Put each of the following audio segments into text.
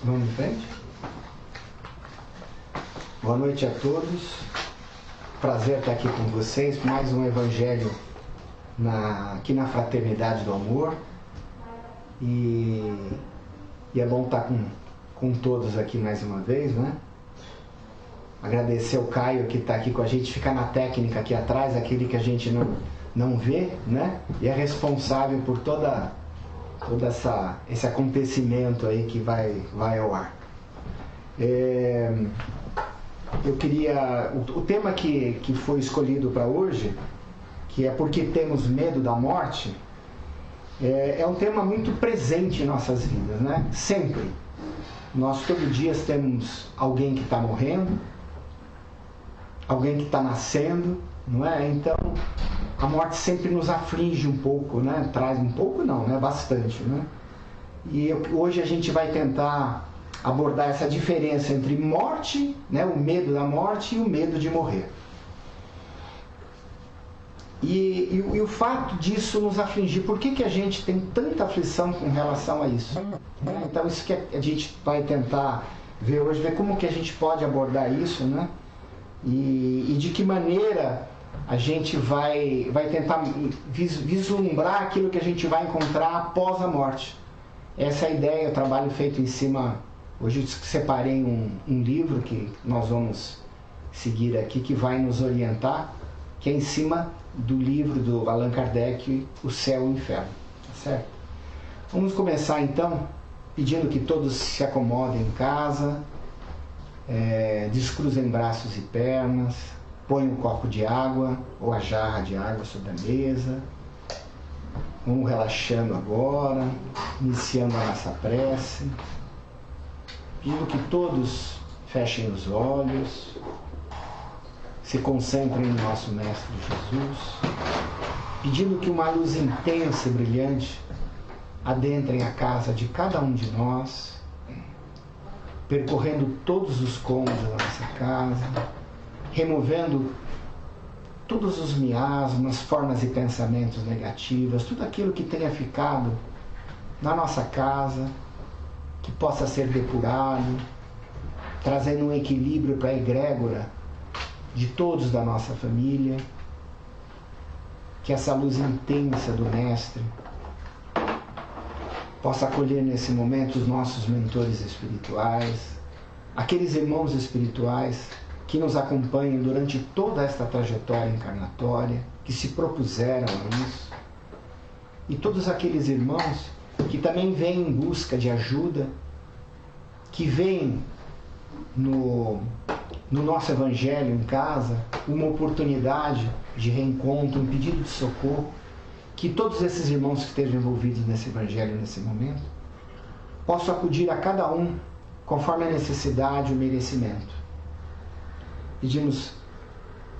Vamos em frente? Boa noite a todos. Prazer estar aqui com vocês. Mais um Evangelho aqui na Fraternidade do Amor. E é bom estar com todos aqui mais uma vez, né? Agradecer ao Caio que está aqui com a gente, fica na técnica aqui atrás, aquele que a gente não vê, né? E é responsável por todo esse acontecimento aí que vai ao ar. Eu queria... O tema que foi escolhido para hoje, que é Porque Temos Medo da Morte, é um tema muito presente em nossas vidas, né? Sempre. Nós todo dia temos alguém que está morrendo, alguém que está nascendo, não é? Então, a morte sempre nos aflige um pouco, né? Traz um pouco não, né? Bastante, né? E hoje a gente vai tentar abordar essa diferença entre morte, né? O medo da morte e o medo de morrer. E o fato disso nos afligir, por que a gente tem tanta aflição com relação a isso? Então, isso que a gente vai tentar ver hoje, ver como que a gente pode abordar isso, né? E de que maneira a gente vai tentar vislumbrar aquilo que a gente vai encontrar após a morte. Essa é a ideia, o trabalho feito em cima. Hoje eu separei um livro que nós vamos seguir aqui, que vai nos orientar, que é em cima do livro do Allan Kardec, O Céu e o Inferno. Tá certo? Vamos começar então pedindo que todos se acomodem em casa, descruzem braços e pernas, põem um copo de água ou a jarra de água sobre a mesa. Vamos relaxando agora, iniciando a nossa prece, pedindo que todos fechem os olhos, se concentrem no nosso Mestre Jesus, pedindo que uma luz intensa e brilhante adentre a casa de cada um de nós, percorrendo todos os cômodos da nossa casa, removendo todos os miasmas, formas e pensamentos negativos, tudo aquilo que tenha ficado na nossa casa, que possa ser depurado, trazendo um equilíbrio para a egrégora de todos da nossa família, que essa luz intensa do Mestre possa acolher nesse momento os nossos mentores espirituais, aqueles irmãos espirituais que nos acompanham durante toda esta trajetória encarnatória, que se propuseram a isso, e todos aqueles irmãos que também vêm em busca de ajuda, que veem no nosso Evangelho em casa uma oportunidade de reencontro, um pedido de socorro, que todos esses irmãos que estejam envolvidos nesse Evangelho nesse momento possam acudir a cada um conforme a necessidade e o merecimento. Pedimos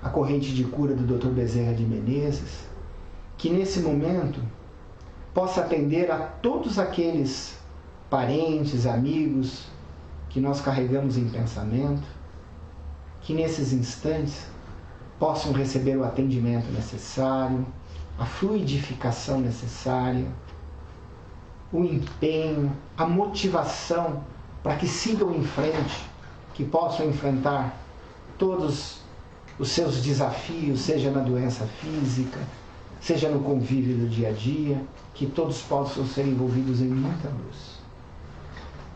a corrente de cura do Dr. Bezerra de Menezes, que nesse momento possa atender a todos aqueles parentes, amigos que nós carregamos em pensamento, que nesses instantes possam receber o atendimento necessário, a fluidificação necessária, o empenho, a motivação para que sigam em frente, que possam enfrentar todos os seus desafios, seja na doença física, seja no convívio do dia a dia, que todos possam ser envolvidos em muita luz.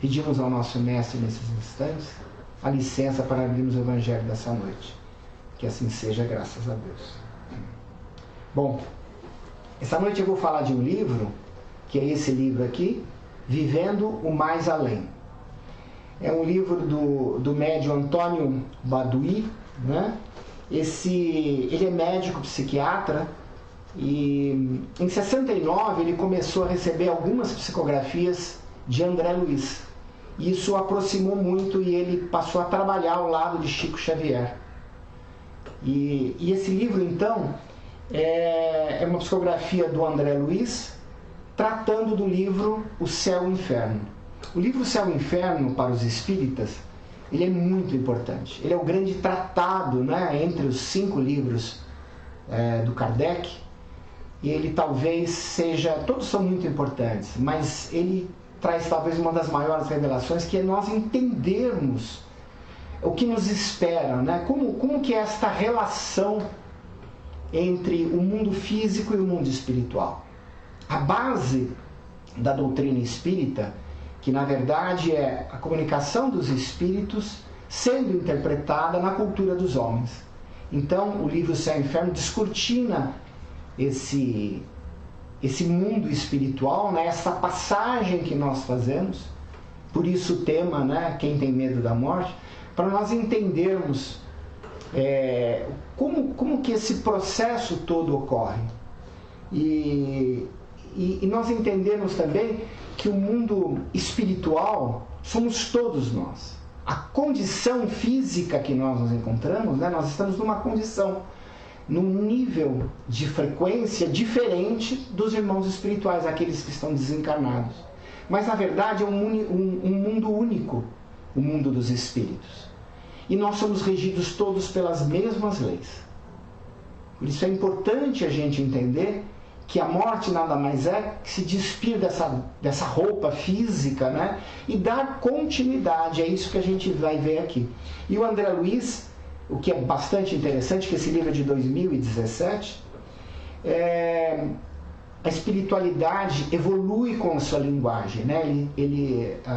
Pedimos ao nosso Mestre nesses instantes a licença para abrirmos o Evangelho dessa noite. Que assim seja, graças a Deus. Bom, essa noite eu vou falar de um livro, que é esse livro aqui, Vivendo o Mais Além. É um livro do médium Antônio Baduy, né? Ele é médico psiquiatra e em 69 ele começou a receber algumas psicografias de André Luiz. Isso o aproximou muito e ele passou a trabalhar ao lado de Chico Xavier. E esse livro, então, é uma psicografia do André Luiz, tratando do livro O Céu e o Inferno. O livro O Céu e o Inferno, para os espíritas, ele é muito importante. Ele é o grande tratado, né, entre os 5 livros do Kardec. E ele talvez seja... Todos são muito importantes, mas ele traz talvez uma das maiores revelações, que é nós entendermos o que nos espera, né? Como que é esta relação entre o mundo físico e o mundo espiritual. A base da doutrina espírita, que na verdade é a comunicação dos espíritos sendo interpretada na cultura dos homens. Então, o livro Céu e Inferno descortina esse mundo espiritual, né? Essa passagem que nós fazemos, por isso o tema, né? Quem tem medo da morte, para nós entendermos como que esse processo todo ocorre. E nós entendemos também que o mundo espiritual somos todos nós. A condição física que nós nos encontramos, né, nós estamos numa condição, num nível de frequência diferente dos irmãos espirituais, aqueles que estão desencarnados. Mas na verdade é um mundo único, o mundo dos espíritos. E nós somos regidos todos pelas mesmas leis. Por isso é importante a gente entender que a morte nada mais é que se despir dessa roupa física, né? E dar continuidade. É isso que a gente vai ver aqui. E o André Luiz, o que é bastante interessante, que esse livro é de 2017, a espiritualidade evolui com a sua linguagem, né?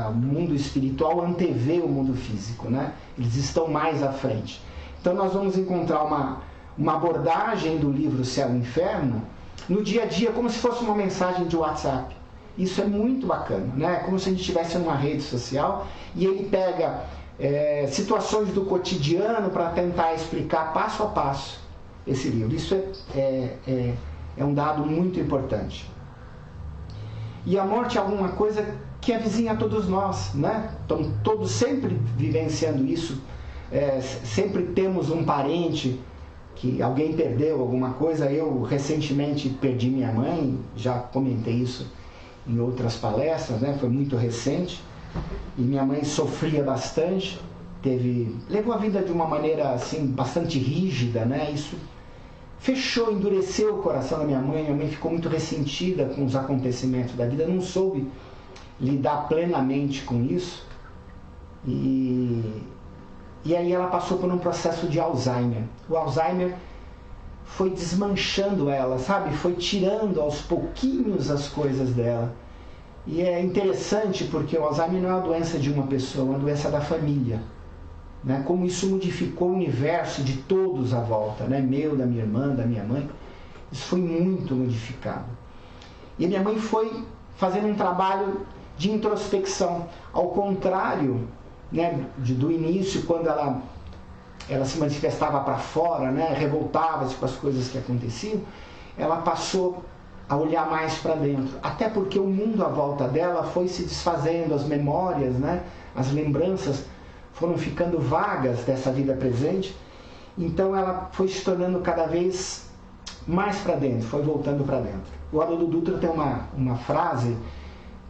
O mundo espiritual antevê o mundo físico, né? Eles estão mais à frente. Então nós vamos encontrar uma abordagem do livro Céu e Inferno no dia a dia, como se fosse uma mensagem de WhatsApp. Isso é muito bacana, né? Como se a gente estivesse numa rede social e ele pega situações do cotidiano para tentar explicar passo a passo esse livro. Isso é um dado muito importante. E a morte é alguma coisa que é vizinha a todos nós, né? Estamos todos sempre vivenciando isso. Sempre temos um parente que alguém perdeu alguma coisa. Eu recentemente perdi minha mãe, já comentei isso em outras palestras, né? Foi muito recente. E minha mãe sofria bastante, levou a vida de uma maneira assim bastante rígida, né? Isso fechou, endureceu o coração da minha mãe ficou muito ressentida com os acontecimentos da vida, não soube lidar plenamente com isso, e aí ela passou por um processo de Alzheimer. O Alzheimer foi desmanchando ela, sabe? Foi tirando aos pouquinhos as coisas dela. E é interessante porque o Alzheimer não é uma doença de uma pessoa, é uma doença da família. Né? Como isso modificou o universo de todos à volta, né? Meu, da minha irmã, da minha mãe. Isso foi muito modificado. E minha mãe foi fazendo um trabalho de introspecção. Ao contrário, né, do início, quando ela se manifestava para fora, né, revoltava-se com as coisas que aconteciam, ela passou a olhar mais para dentro. Até porque o mundo à volta dela foi se desfazendo, as memórias, né, as lembranças foram ficando vagas dessa vida presente. Então ela foi se tornando cada vez mais para dentro, foi voltando para dentro. O Haroldo Dutra tem uma frase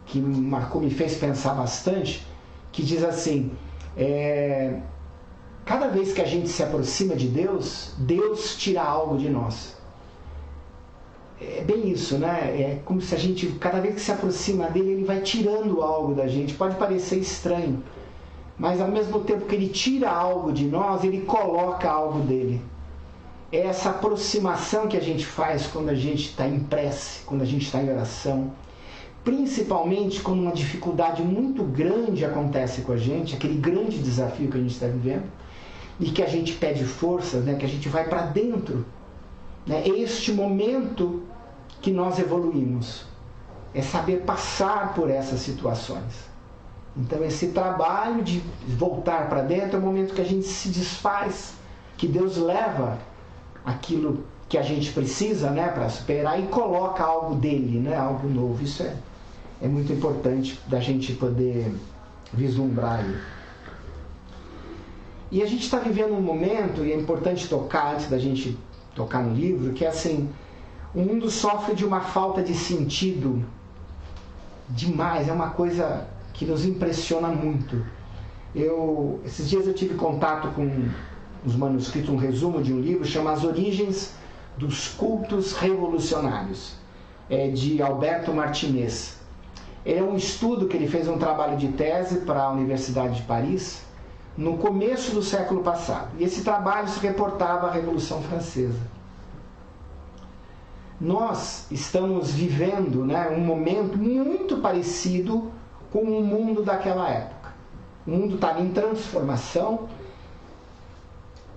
que me marcou, me fez pensar bastante, que diz assim: cada vez que a gente se aproxima de Deus, Deus tira algo de nós. É bem isso, né? É como se a gente, cada vez que se aproxima dele, ele vai tirando algo da gente. Pode parecer estranho, mas ao mesmo tempo que ele tira algo de nós, ele coloca algo dele. É essa aproximação que a gente faz quando a gente está em prece, quando a gente está em oração. Principalmente quando uma dificuldade muito grande acontece com a gente, aquele grande desafio que a gente está vivendo, e que a gente pede forças, né, que a gente vai para dentro. Né? É este momento que nós evoluímos. É saber passar por essas situações. Então esse trabalho de voltar para dentro é o momento que a gente se desfaz, que Deus leva aquilo que a gente precisa, né, para superar e coloca algo dele, né, algo novo. Isso é muito importante da gente poder vislumbrar aí. E a gente está vivendo um momento, e é importante tocar antes da gente tocar no livro, que é assim, o mundo sofre de uma falta de sentido demais, é uma coisa que nos impressiona muito. Esses dias eu tive contato com os manuscritos, um resumo de um livro, chama As Origens dos Cultos Revolucionários, de Alberto Martinez. É um estudo que ele fez, um trabalho de tese para a Universidade de Paris, no começo do século passado. E esse trabalho se reportava à Revolução Francesa. Nós estamos vivendo, né, um momento muito parecido com o mundo daquela época. O mundo estava em transformação,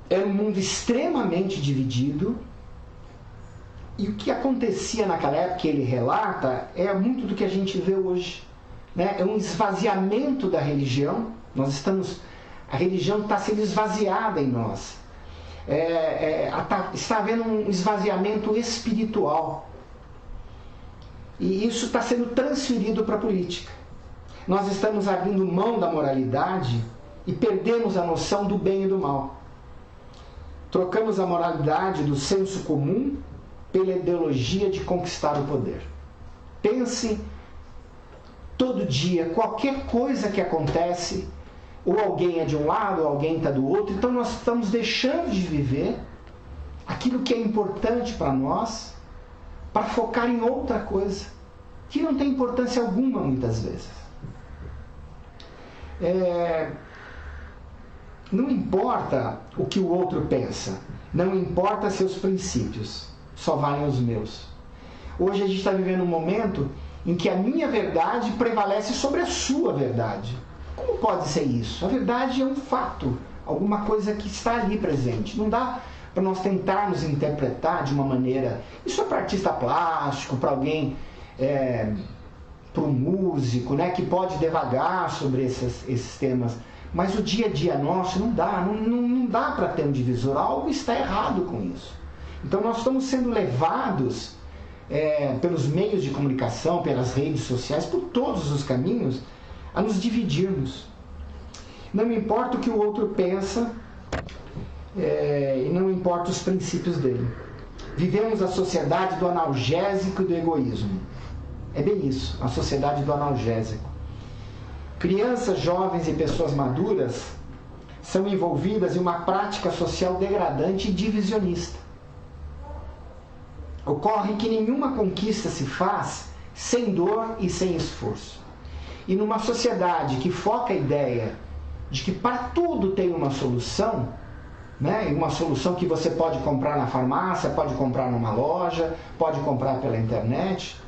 era um mundo extremamente dividido, e o que acontecia naquela época, que ele relata, é muito do que a gente vê hoje, né? É um esvaziamento da religião. A religião está sendo esvaziada em nós. Está havendo um esvaziamento espiritual. E isso está sendo transferido para a política. Nós estamos abrindo mão da moralidade e perdemos a noção do bem e do mal. Trocamos a moralidade do senso comum pela ideologia de conquistar o poder. Pense todo dia, qualquer coisa que acontece, ou alguém é de um lado, ou alguém está do outro. Então nós estamos deixando de viver aquilo que é importante para nós, para focar em outra coisa, que não tem importância alguma muitas vezes. Não importa o que o outro pensa, não importa seus princípios, só valem os meus. Hoje a gente está vivendo um momento em que a minha verdade prevalece sobre a sua verdade. Como pode ser isso? A verdade é um fato, alguma coisa que está ali presente. Não dá para nós tentarmos interpretar de uma maneira... Isso é para artista plástico, para alguém, para um músico, né, que pode devagar sobre esses temas. Mas o dia a dia nosso não dá para ter um divisor. Algo está errado com isso. Então nós estamos sendo levados pelos meios de comunicação, pelas redes sociais, por todos os caminhos, a nos dividirmos. Não importa o que o outro pensa, e não importa os princípios dele. Vivemos a sociedade do analgésico e do egoísmo. É bem isso, a sociedade do analgésico. Crianças, jovens e pessoas maduras são envolvidas em uma prática social degradante e divisionista. Ocorre que nenhuma conquista se faz sem dor e sem esforço. E numa sociedade que foca a ideia de que para tudo tem uma solução, né? Uma solução que você pode comprar na farmácia, pode comprar numa loja, pode comprar pela internet,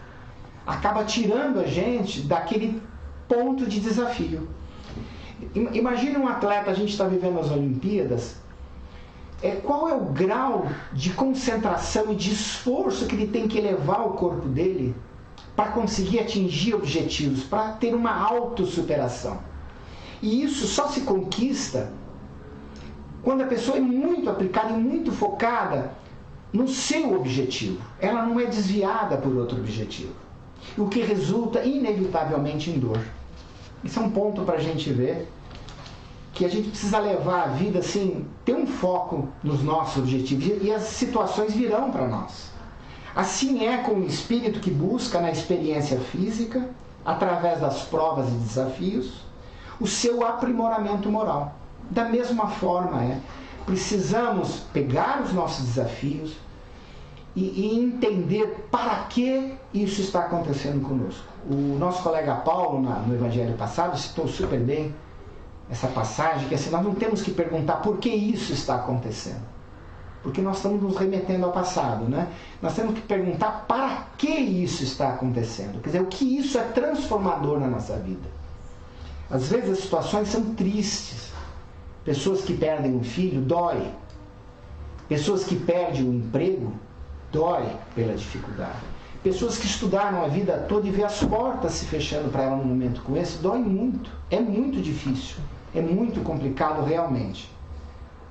acaba tirando a gente daquele ponto de desafio. Imagine um atleta, a gente está vivendo as Olimpíadas, qual é o grau de concentração e de esforço que ele tem que elevar o corpo dele para conseguir atingir objetivos, para ter uma autossuperação. E isso só se conquista quando a pessoa é muito aplicada e muito focada no seu objetivo. Ela não é desviada por outro objetivo. O que resulta inevitavelmente em dor. Isso é um ponto para a gente ver que a gente precisa levar a vida assim, ter um foco nos nossos objetivos, e as situações virão para nós. Assim é com o espírito que busca na experiência física, através das provas e desafios, o seu aprimoramento moral. Da mesma forma precisamos pegar os nossos desafios e entender para que isso está acontecendo conosco. O nosso colega Paulo, no Evangelho passado, citou super bem essa passagem, que assim, nós não temos que perguntar por que isso está acontecendo, porque nós estamos nos remetendo ao passado, né? Nós temos que perguntar para que isso está acontecendo, quer dizer, o que isso é transformador na nossa vida. Às vezes as situações são tristes. Pessoas que perdem um filho, dói. Pessoas que perdem o emprego, dói pela dificuldade. Pessoas que estudaram a vida toda e vê as portas se fechando para ela num momento como esse, dói muito. É muito difícil. É muito complicado realmente.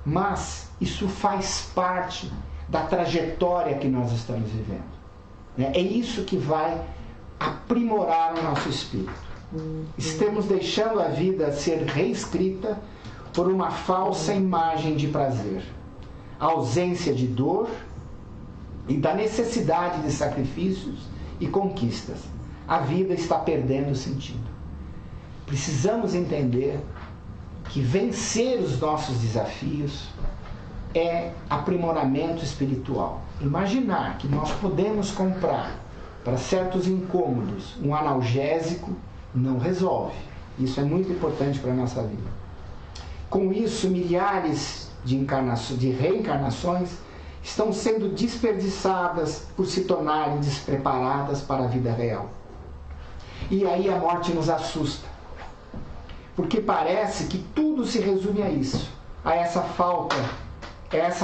Mas isso faz parte da trajetória que nós estamos vivendo. É isso que vai aprimorar o nosso espírito. Estamos deixando a vida ser reescrita por uma falsa imagem de prazer, a ausência de dor e da necessidade de sacrifícios e conquistas. A vida está perdendo sentido. Precisamos entender que vencer os nossos desafios é aprimoramento espiritual. Imaginar que nós podemos comprar para certos incômodos, um analgésico não resolve. Isso é muito importante para a nossa vida. Com isso, milhares de reencarnações estão sendo desperdiçadas por se tornarem despreparadas para a vida real. E aí a morte nos assusta, porque parece que tudo se resume a isso, a essa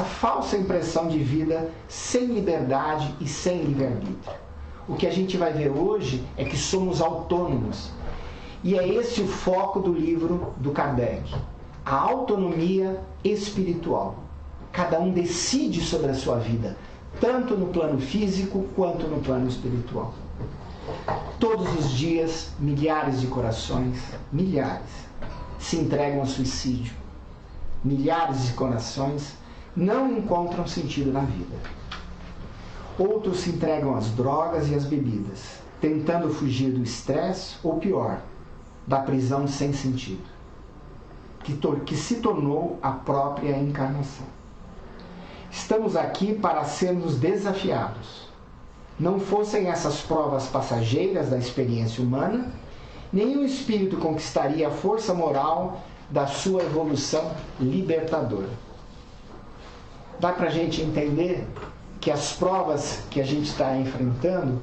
falsa impressão de vida sem liberdade e sem livre-arbítrio. O que a gente vai ver hoje é que somos autônomos. E é esse o foco do livro do Kardec. A autonomia espiritual. Cada um decide sobre a sua vida, tanto no plano físico quanto no plano espiritual. Todos os dias, milhares de corações, milhares, se entregam ao suicídio. Milhares de corações não encontram sentido na vida. Outros se entregam às drogas e às bebidas, tentando fugir do estresse ou, pior, da prisão sem sentido, que se tornou a própria encarnação. Estamos aqui para sermos desafiados. Não fossem essas provas passageiras da experiência humana, nenhum espírito conquistaria a força moral da sua evolução libertadora. Dá para a gente entender que as provas que a gente está enfrentando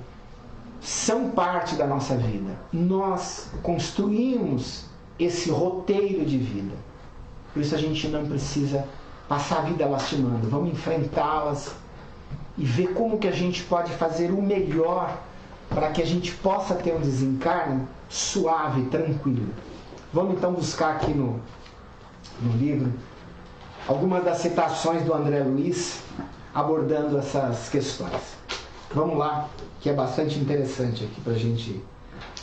são parte da nossa vida. Nós construímos esse roteiro de vida. Por isso a gente não precisa passar a vida lastimando. Vamos enfrentá-las e ver como que a gente pode fazer o melhor para que a gente possa ter um desencarne suave, tranquilo. Vamos então buscar aqui no livro algumas das citações do André Luiz abordando essas questões. Vamos lá, que é bastante interessante aqui para a gente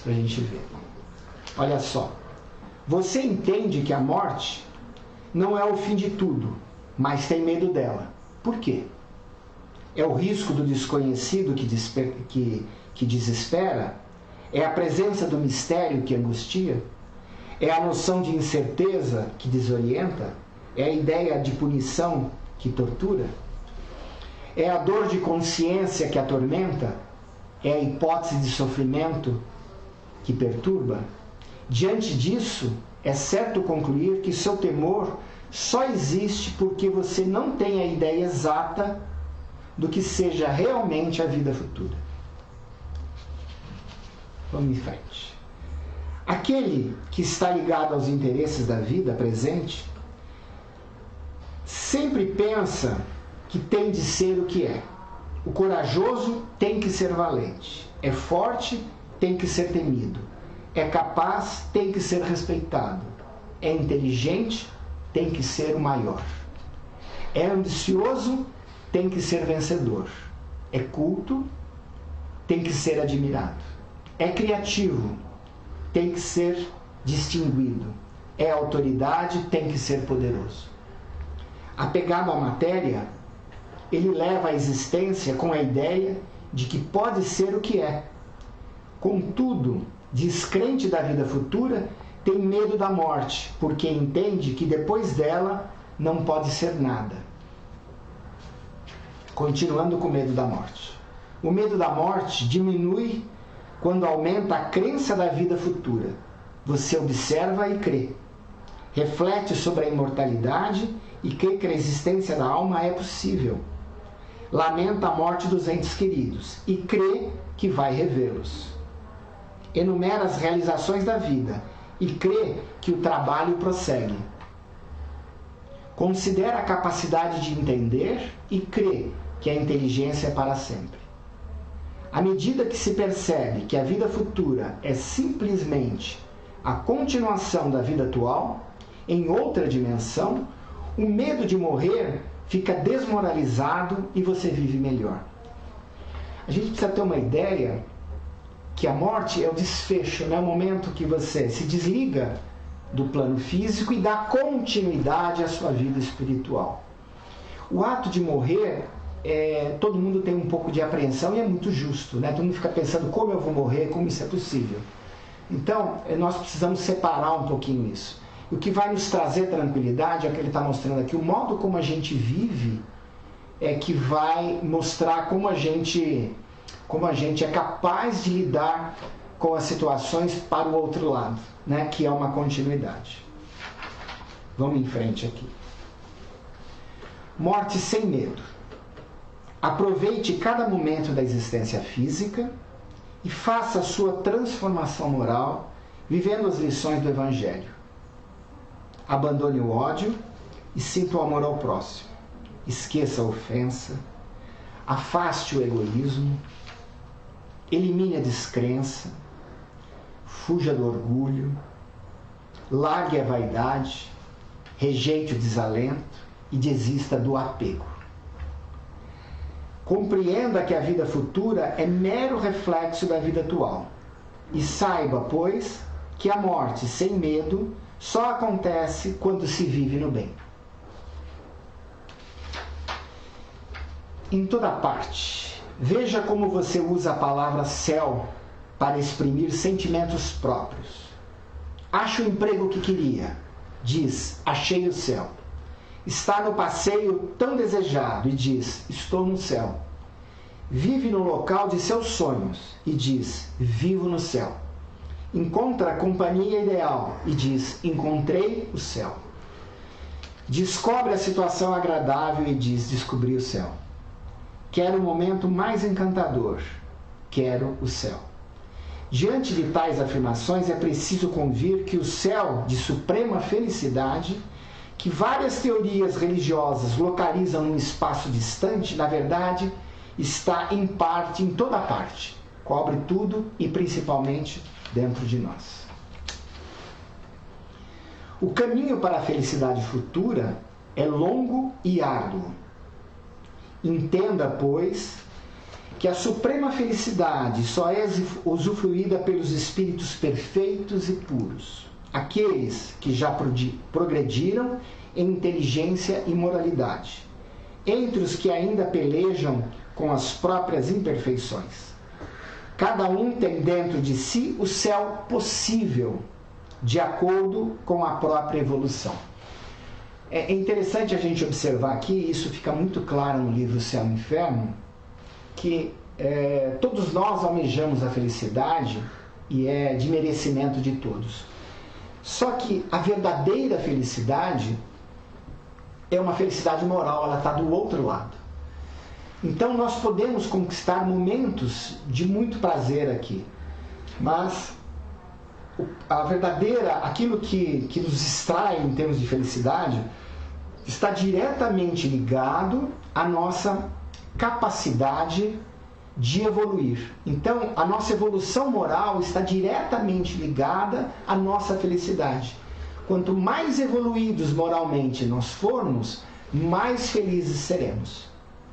ver. Olha só. Você entende que a morte não é o fim de tudo, mas tem medo dela. Por quê? É o risco do desconhecido que desespera? É a presença do mistério que angustia? É a noção de incerteza que desorienta? É a ideia de punição que tortura? É a dor de consciência que atormenta? É a hipótese de sofrimento que perturba? Diante disso, é certo concluir que seu temor só existe porque você não tem a ideia exata do que seja realmente a vida futura. Vamos em frente. Aquele que está ligado aos interesses da vida presente sempre pensa que tem de ser o que é. O corajoso tem que ser valente. É forte, tem que ser temido. É capaz, tem que ser respeitado. É inteligente, tem que ser o maior. É ambicioso, tem que ser vencedor. É culto, tem que ser admirado. É criativo, tem que ser distinguido. É autoridade, tem que ser poderoso. Apegado à matéria, ele leva a existência com a ideia de que pode ser o que é. Contudo, descrente da vida futura, tem medo da morte, porque entende que depois dela não pode ser nada. Continuando com o medo da morte. O medo da morte diminui quando aumenta a crença da vida futura. Você observa e crê. Reflete sobre a imortalidade e crê que a existência da alma é possível. Lamenta a morte dos entes queridos e crê que vai revê-los. Enumera as realizações da vida e crê que o trabalho prossegue. Considera a capacidade de entender e crê que a inteligência é para sempre. À medida que se percebe que a vida futura é simplesmente a continuação da vida atual, em outra dimensão, o medo de morrer fica desmoralizado e você vive melhor. A gente precisa ter uma ideia que a morte é o desfecho, é o momento que você se desliga do plano físico e dá continuidade à sua vida espiritual. O ato de morrer, todo mundo tem um pouco de apreensão e é muito justo, né? Todo mundo fica pensando como eu vou morrer, como isso é possível. Então, nós precisamos separar um pouquinho isso. O que vai nos trazer tranquilidade é o que ele está mostrando aqui. O modo como a gente vive é que vai mostrar como a gente como a gente é capaz de lidar com as situações para o outro lado, né? Que é uma continuidade. Vamos em frente aqui. Morte sem medo. Aproveite cada momento da existência física e faça a sua transformação moral vivendo as lições do Evangelho. Abandone o ódio e sinta o amor ao próximo. Esqueça a ofensa, afaste o egoísmo, elimine a descrença, fuja do orgulho, largue a vaidade, rejeite o desalento e desista do apego. Compreenda que a vida futura é mero reflexo da vida atual e saiba, pois, que a morte sem medo só acontece quando se vive no bem. Em toda parte, veja como você usa a palavra céu para exprimir sentimentos próprios. Acha o emprego que queria, diz, achei o céu. Está no passeio tão desejado e diz, estou no céu. Vive no local de seus sonhos e diz, vivo no céu. Encontra a companhia ideal e diz, encontrei o céu. Descobre a situação agradável e diz, descobri o céu. Quero o momento mais encantador, quero o céu. Diante de tais afirmações é preciso convir que o céu de suprema felicidade, que várias teorias religiosas localizam num espaço distante, na verdade, está em parte, em toda parte, cobre tudo e principalmente dentro de nós. O caminho para a felicidade futura é longo e árduo. Entenda, pois, que a suprema felicidade só é usufruída pelos espíritos perfeitos e puros, aqueles que já progrediram em inteligência e moralidade, entre os que ainda pelejam com as próprias imperfeições. Cada um tem dentro de si o céu possível, de acordo com a própria evolução. É interessante a gente observar aqui, isso fica muito claro no livro Céu e Inferno, que todos nós almejamos a felicidade e é de merecimento de todos. Só que a verdadeira felicidade é uma felicidade moral, ela está do outro lado. Então nós podemos conquistar momentos de muito prazer aqui, mas a verdadeira, aquilo que nos extrai em termos de felicidade, está diretamente ligado à nossa capacidade de evoluir. Então, a nossa evolução moral está diretamente ligada à nossa felicidade. Quanto mais evoluídos moralmente nós formos, mais felizes seremos.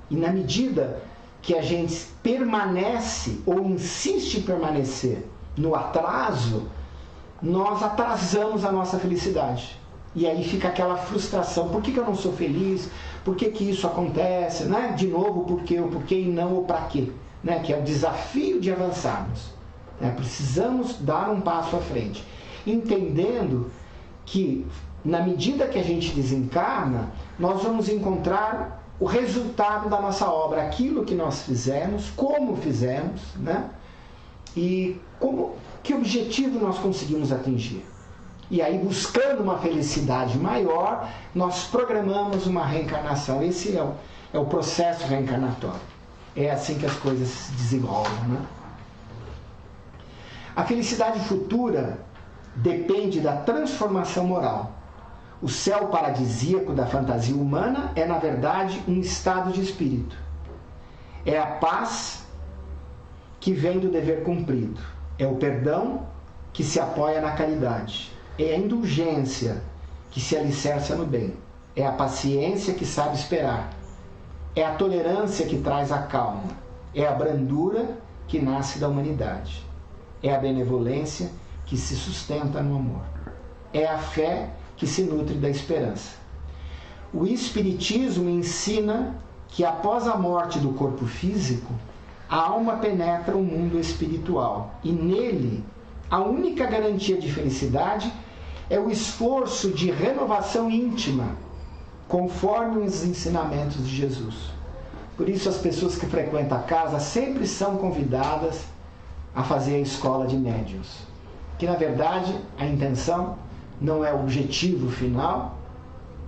E na medida que a gente permanece ou insiste em permanecer no atraso, nós atrasamos a nossa felicidade. E aí fica aquela frustração. Por que eu não sou feliz? Por que isso acontece? Né? De novo, por quê? O porquê e não o para quê? Né? Que é o desafio de avançarmos. Precisamos dar um passo à frente. Entendendo que, na medida que a gente desencarna, nós vamos encontrar o resultado da nossa obra. Aquilo que nós fizemos, como fizemos, né? E que objetivo nós conseguimos atingir. E aí, buscando uma felicidade maior, nós programamos uma reencarnação. Esse é o processo reencarnatório. É assim que as coisas se desenrolam, né? A felicidade futura depende da transformação moral. O céu paradisíaco da fantasia humana é, na verdade, um estado de espírito. É a paz que vem do dever cumprido. É o perdão que se apoia na caridade. É a indulgência que se alicerça no bem. É a paciência que sabe esperar. É a tolerância que traz a calma. É a brandura que nasce da humanidade. É a benevolência que se sustenta no amor. É a fé que se nutre da esperança. O Espiritismo ensina que após a morte do corpo físico, a alma penetra o mundo espiritual e nele a única garantia de felicidade é o esforço de renovação íntima, conforme os ensinamentos de Jesus. Por isso as pessoas que frequentam a casa sempre são convidadas a fazer a escola de médiuns. Que na verdade a intenção não é o objetivo final,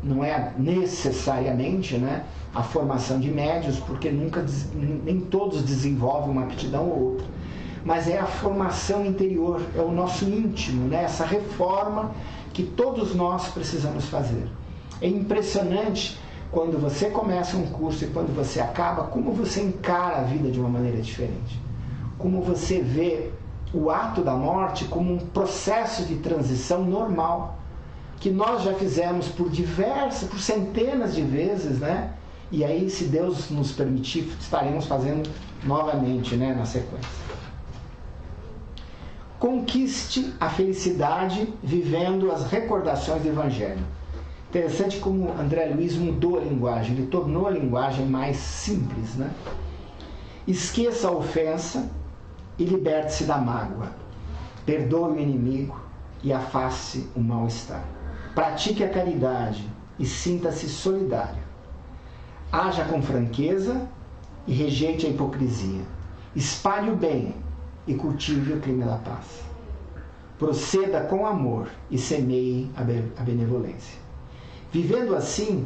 não é necessariamente, né, a formação de médiuns, porque nem todos desenvolvem uma aptidão ou outra, mas é a formação interior, é o nosso íntimo, né, essa reforma que todos nós precisamos fazer. É impressionante quando você começa um curso e quando você acaba, como você encara a vida de uma maneira diferente. Como você vê o ato da morte como um processo de transição normal, que nós já fizemos por centenas de vezes, né? E aí, se Deus nos permitir, estaremos fazendo novamente, né, na sequência. Conquiste a felicidade vivendo as recordações do Evangelho. Interessante como André Luiz mudou a linguagem, ele tornou a linguagem mais simples, né? Esqueça a ofensa e liberte-se da mágoa. Perdoe o inimigo e afaste o mal-estar. Pratique a caridade e sinta-se solidário. Haja com franqueza e rejeite a hipocrisia. Espalhe o bem e cultive o clima da paz. Proceda com amor e semeie a benevolência. Vivendo assim,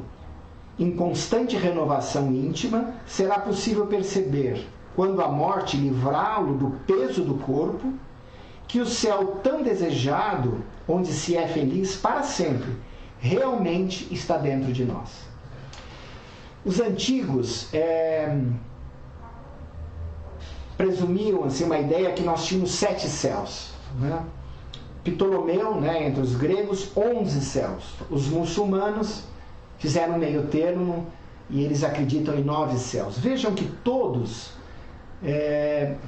em constante renovação íntima, será possível perceber, quando a morte livrá-lo do peso do corpo, que o céu tão desejado, onde se é feliz para sempre, realmente está dentro de nós. Os antigos presumiam assim, uma ideia que nós tínhamos 7 céus, né? Ptolomeu, né, entre os gregos, 11 céus. Os muçulmanos fizeram um meio termo e eles acreditam em 9 céus. Vejam que todos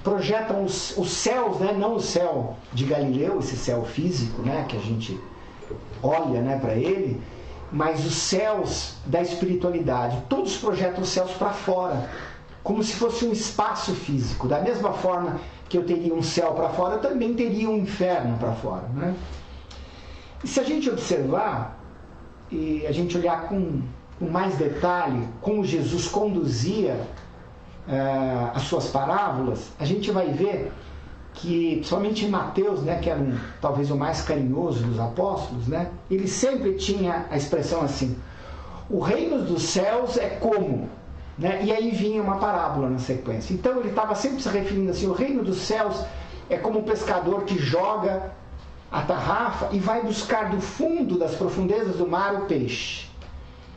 projetam os céus, né, não o céu de Galileu, esse céu físico, né, que a gente olha, né, para ele, mas os céus da espiritualidade. Todos projetam os céus para fora, como se fosse um espaço físico. Da mesma forma que eu teria um céu para fora, eu também teria um inferno para fora, né? E se a gente observar, e a gente olhar com mais detalhe como Jesus conduzia as suas parábolas, a gente vai ver que, somente em Mateus, né, que era talvez o mais carinhoso dos apóstolos, né, ele sempre tinha a expressão assim: o reino dos céus é como... Né? E aí vinha uma parábola na sequência. Então ele estava sempre se referindo assim: o reino dos céus é como um pescador que joga a tarrafa e vai buscar do fundo das profundezas do mar o peixe.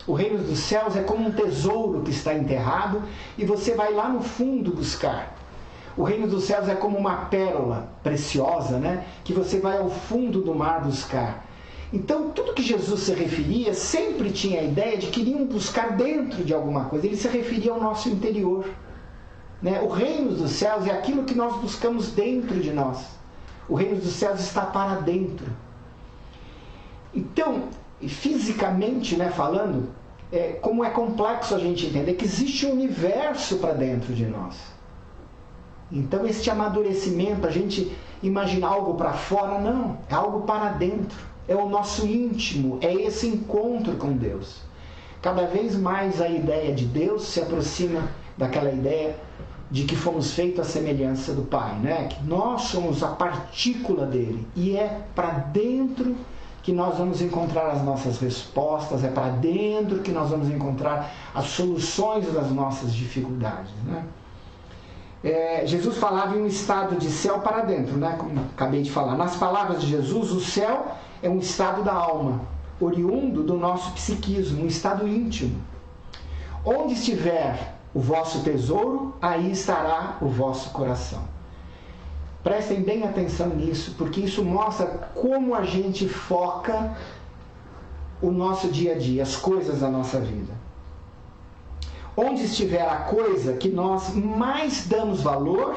O reino dos céus é como um tesouro que está enterrado e você vai lá no fundo buscar. O reino dos céus é como uma pérola preciosa, né, que você vai ao fundo do mar buscar. Então, tudo que Jesus se referia sempre tinha a ideia de que iriam buscar dentro de alguma coisa. Ele se referia ao nosso interior, né? O reino dos céus é aquilo que nós buscamos dentro de nós. O reino dos céus está para dentro. Então, fisicamente, né, falando, como é complexo a gente entender que existe um universo para dentro de nós. Então, este amadurecimento, a gente imaginar algo para fora, não, é algo para dentro. É o nosso íntimo, é esse encontro com Deus. Cada vez mais a ideia de Deus se aproxima daquela ideia de que fomos feitos à semelhança do Pai, né? Que nós somos a partícula dele e é para dentro que nós vamos encontrar as nossas respostas, é para dentro que nós vamos encontrar as soluções das nossas dificuldades, né? Jesus falava em um estado de céu para dentro, né? Como acabei de falar. Nas palavras de Jesus, o céu é um estado da alma, oriundo do nosso psiquismo, um estado íntimo. Onde estiver o vosso tesouro, aí estará o vosso coração. Prestem bem atenção nisso, porque isso mostra como a gente foca o nosso dia a dia, as coisas da nossa vida. Onde estiver a coisa que nós mais damos valor,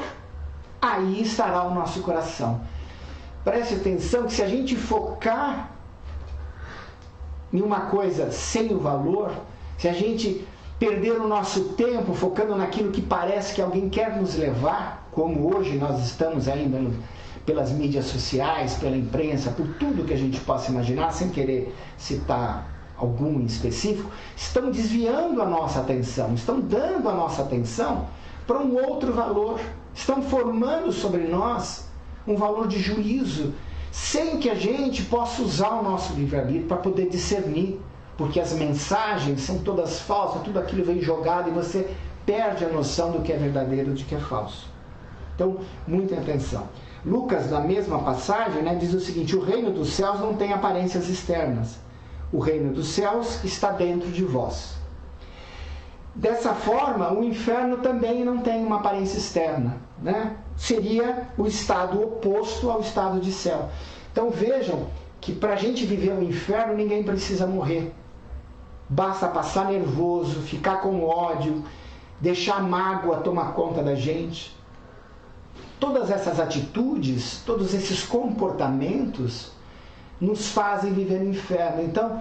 aí estará o nosso coração. Preste atenção que se a gente focar em uma coisa sem o valor, se a gente perder o nosso tempo focando naquilo que parece que alguém quer nos levar, como hoje nós estamos ainda pelas mídias sociais, pela imprensa, por tudo que a gente possa imaginar, sem querer citar algum em específico, estão desviando a nossa atenção, estão dando a nossa atenção para um outro valor, estão formando sobre nós um valor de juízo, sem que a gente possa usar o nosso livre-arbítrio para poder discernir, porque as mensagens são todas falsas, tudo aquilo vem jogado e você perde a noção do que é verdadeiro e do que é falso. Então, muita atenção. Lucas, na mesma passagem, diz o seguinte: o reino dos céus não tem aparências externas. O reino dos céus está dentro de vós. Dessa forma, o inferno também não tem uma aparência externa, Seria o estado oposto ao estado de céu. Então vejam que para a gente viver o inferno, ninguém precisa morrer. Basta passar nervoso, ficar com ódio, deixar a mágoa tomar conta da gente. Todas essas atitudes, todos esses comportamentos nos fazem viver no inferno. Então,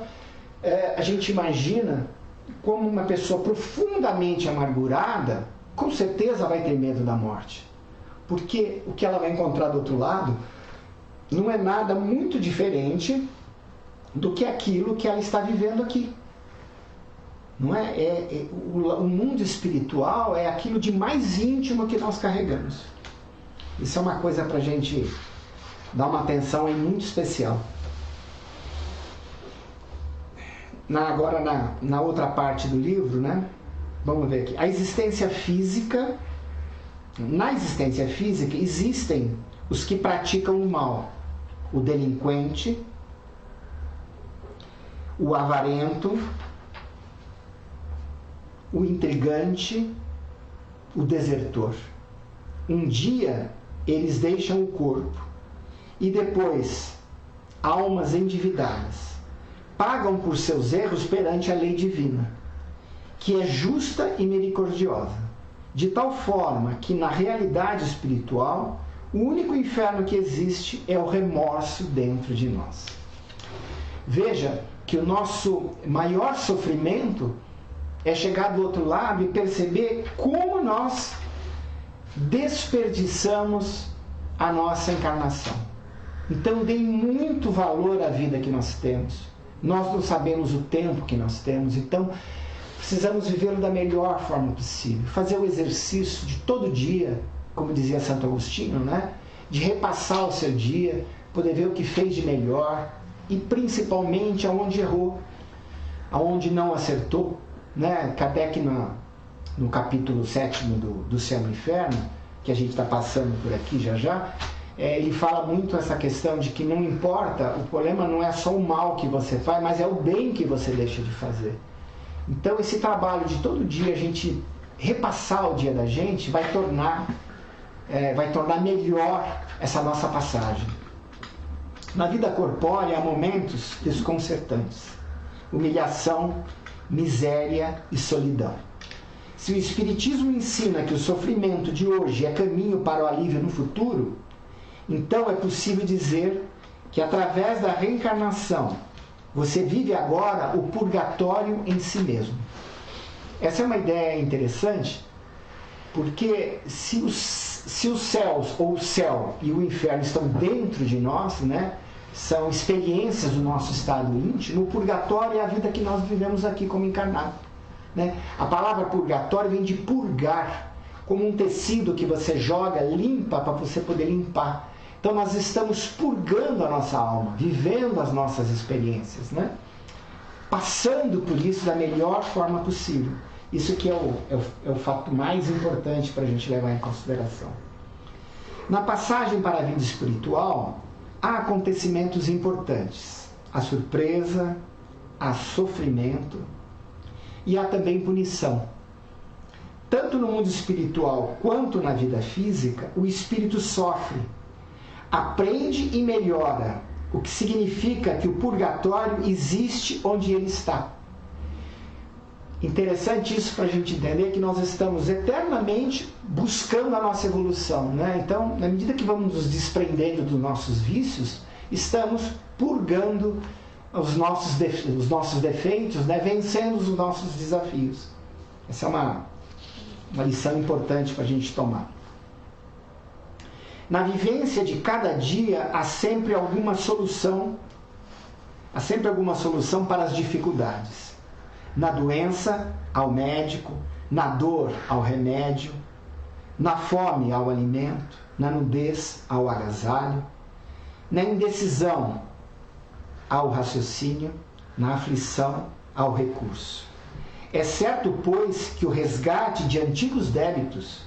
a gente imagina como uma pessoa profundamente amargurada, com certeza vai ter medo da morte. Porque o que ela vai encontrar do outro lado não é nada muito diferente do que aquilo que ela está vivendo aqui. Não é? O mundo espiritual é aquilo de mais íntimo que nós carregamos. Isso é uma coisa para a gente dar uma atenção aí muito especial. Agora na outra parte do livro, vamos ver aqui. A existência física. Na existência física existem os que praticam o mal. O delinquente, o avarento, o intrigante, o desertor. Um dia eles deixam o corpo e depois, almas endividadas, pagam por seus erros perante a lei divina, que é justa e misericordiosa, de tal forma que na realidade espiritual, o único inferno que existe é o remorso dentro de nós. Veja que o nosso maior sofrimento é chegar do outro lado e perceber como nós desperdiçamos a nossa encarnação. Então, dê muito valor à vida que nós temos. Nós não sabemos o tempo que nós temos, então precisamos vivê-lo da melhor forma possível. Fazer o exercício de todo dia, como dizia Santo Agostinho, de repassar o seu dia, poder ver o que fez de melhor e principalmente aonde errou, aonde não acertou. Kardec, no capítulo 7 do Céu e do Inferno, que a gente está passando por aqui já, ele fala muito essa questão de que não importa, o problema não é só o mal que você faz, mas é o bem que você deixa de fazer. Então esse trabalho de todo dia a gente repassar o dia da gente vai tornar melhor essa nossa passagem. Na vida corpórea há momentos desconcertantes, humilhação, miséria e solidão. Se o Espiritismo ensina que o sofrimento de hoje é caminho para o alívio no futuro, então é possível dizer que através da reencarnação você vive agora o purgatório em si mesmo. Essa é uma ideia interessante, porque se os céus, ou o céu e o inferno estão dentro de nós, são experiências do nosso estado íntimo, o purgatório é a vida que nós vivemos aqui como encarnado. A palavra purgatório vem de purgar, como um tecido que você joga, limpa para você poder limpar. Então nós estamos purgando a nossa alma, vivendo as nossas experiências, passando por isso da melhor forma possível. Isso que é o fato mais importante para a gente levar em consideração. Na passagem para a vida espiritual, há acontecimentos importantes. A surpresa, há sofrimento e há também punição. Tanto no mundo espiritual quanto na vida física, o espírito sofre, aprende e melhora, o que significa que o purgatório existe onde ele está. Interessante isso para a gente entender que nós estamos eternamente buscando a nossa evolução. Então, na medida que vamos nos desprendendo dos nossos vícios, estamos purgando os nossos defeitos, vencendo os nossos desafios. Essa é uma lição importante para a gente tomar. Na vivência de cada dia há sempre alguma solução Há sempre alguma solução para as dificuldades. Na doença, ao médico, na dor, ao remédio, na fome, ao alimento, na nudez, ao agasalho, na indecisão, ao raciocínio, na aflição, ao recurso. É certo, pois, que o resgate de antigos débitos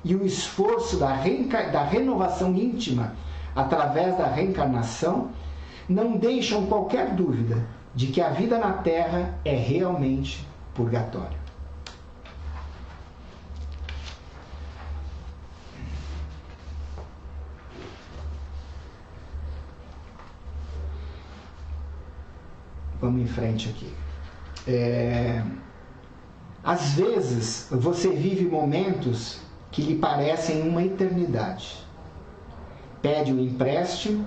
e o esforço da renovação íntima através da reencarnação não deixam qualquer dúvida de que a vida na Terra é realmente purgatório. Vamos em frente aqui. Às vezes, você vive momentos que lhe parecem uma eternidade. Pede um empréstimo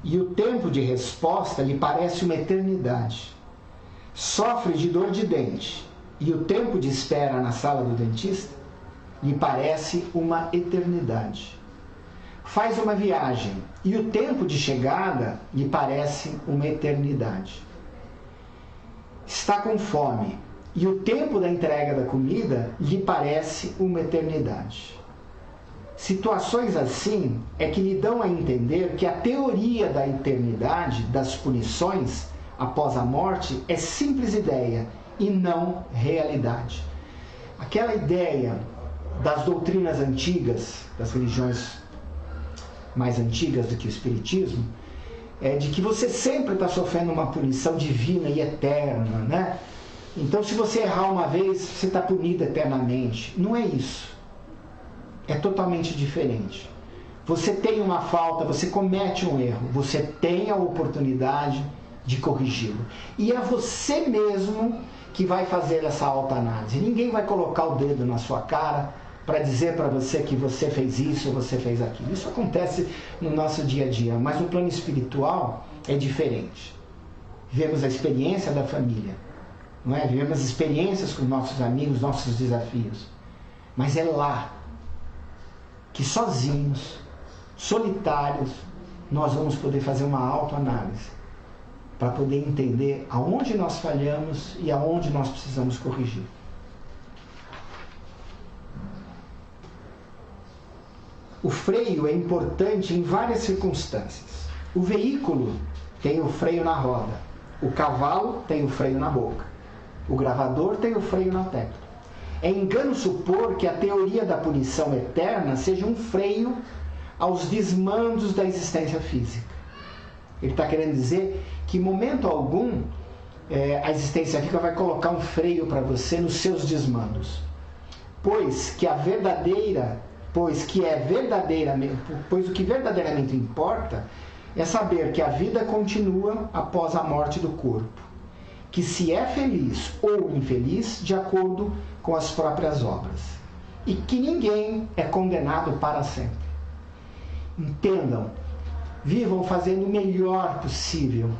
e o tempo de resposta lhe parece uma eternidade. Sofre de dor de dente e o tempo de espera na sala do dentista lhe parece uma eternidade. Faz uma viagem e o tempo de chegada lhe parece uma eternidade. Está com fome e o tempo da entrega da comida lhe parece uma eternidade. Situações assim é que lhe dão a entender que a teoria da eternidade, das punições após a morte, é simples ideia e não realidade. Aquela ideia das doutrinas antigas, das religiões mais antigas do que o Espiritismo, é de que você sempre está sofrendo uma punição divina e eterna, né? Então, se você errar uma vez, você está punido eternamente. Não é isso. É totalmente diferente. Você tem uma falta, você comete um erro, você tem a oportunidade de corrigi-lo. E é você mesmo que vai fazer essa autoanálise. Ninguém vai colocar o dedo na sua cara para dizer para você que você fez isso ou você fez aquilo. Isso acontece no nosso dia a dia, mas no plano espiritual é diferente. Vivemos a experiência da família, não é? Vivemos experiências com nossos amigos, nossos desafios. Mas é lá que sozinhos, solitários, nós vamos poder fazer uma autoanálise para poder entender aonde nós falhamos e aonde nós precisamos corrigir. O freio é importante em várias circunstâncias. O veículo tem o freio na roda, o cavalo tem o freio na boca, o gravador tem o freio na tecla. É engano supor que a teoria da punição eterna seja um freio aos desmandos da existência física. Ele está querendo dizer que, em momento algum, a existência física vai colocar um freio para você nos seus desmandos. Pois o que verdadeiramente importa é saber que a vida continua após a morte do corpo, que se é feliz ou infeliz de acordo com as próprias obras, e que ninguém é condenado para sempre. Entendam, vivam fazendo o melhor possível.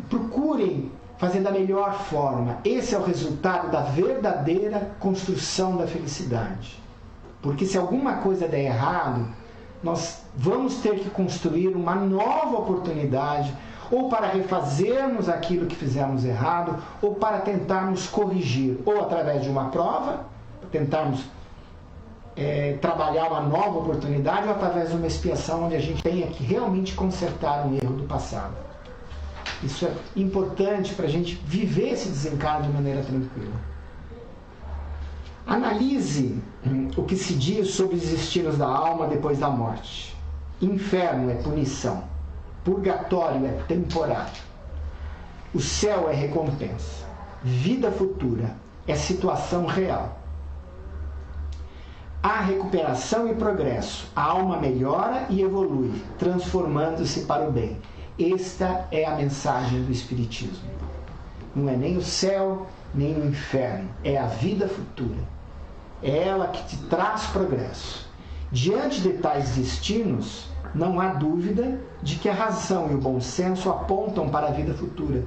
Procurem fazer da melhor forma. Esse é o resultado da verdadeira construção da felicidade. Porque se alguma coisa der errado, nós vamos ter que construir uma nova oportunidade, ou para refazermos aquilo que fizemos errado, ou para tentarmos corrigir, ou através de uma prova, tentarmos trabalhar uma nova oportunidade, ou através de uma expiação onde a gente tenha que realmente consertar um erro do passado. Isso é importante para a gente viver esse desencarno de maneira tranquila. Analise o que se diz sobre os destinos da alma depois da morte. Inferno é punição. Purgatório é temporário. O céu é recompensa. Vida futura é situação real. Há recuperação e progresso. A alma melhora e evolui, transformando-se para o bem. Esta é a mensagem do Espiritismo. Não é nem o céu, nem o inferno. É a vida futura. É ela que te traz progresso. Diante de tais destinos, não há dúvida de que a razão e o bom senso apontam para a vida futura,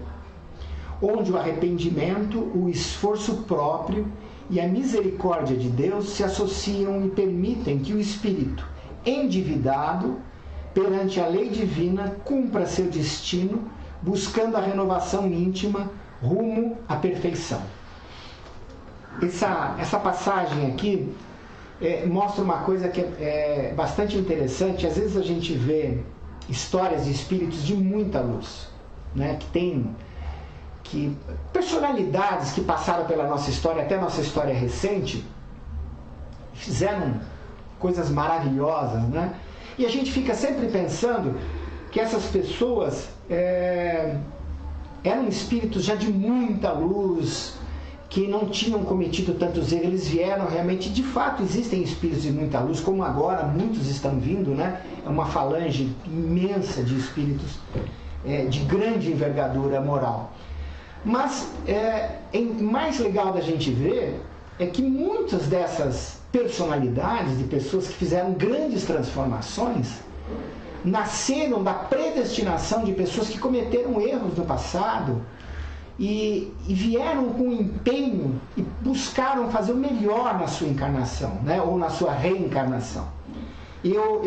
onde o arrependimento, o esforço próprio e a misericórdia de Deus se associam e permitem que o espírito endividado perante a lei divina, cumpra seu destino, buscando a renovação íntima rumo à perfeição. Essa passagem aqui mostra uma coisa que é bastante interessante. Às vezes a gente vê histórias de espíritos de muita luz, né? Que personalidades que passaram pela nossa história, até nossa história recente, fizeram coisas maravilhosas, né? E a gente fica sempre pensando que essas pessoas eram espíritos já de muita luz, que não tinham cometido tantos erros. Eles vieram realmente, de fato, existem espíritos de muita luz, como agora muitos estão vindo, né? É uma falange imensa de espíritos de grande envergadura moral. Mas mais legal da gente ver é que muitas dessas personalidades, de pessoas que fizeram grandes transformações, nasceram da predestinação de pessoas que cometeram erros no passado e vieram com empenho e buscaram fazer o melhor na sua encarnação, né? Ou na sua reencarnação. E eu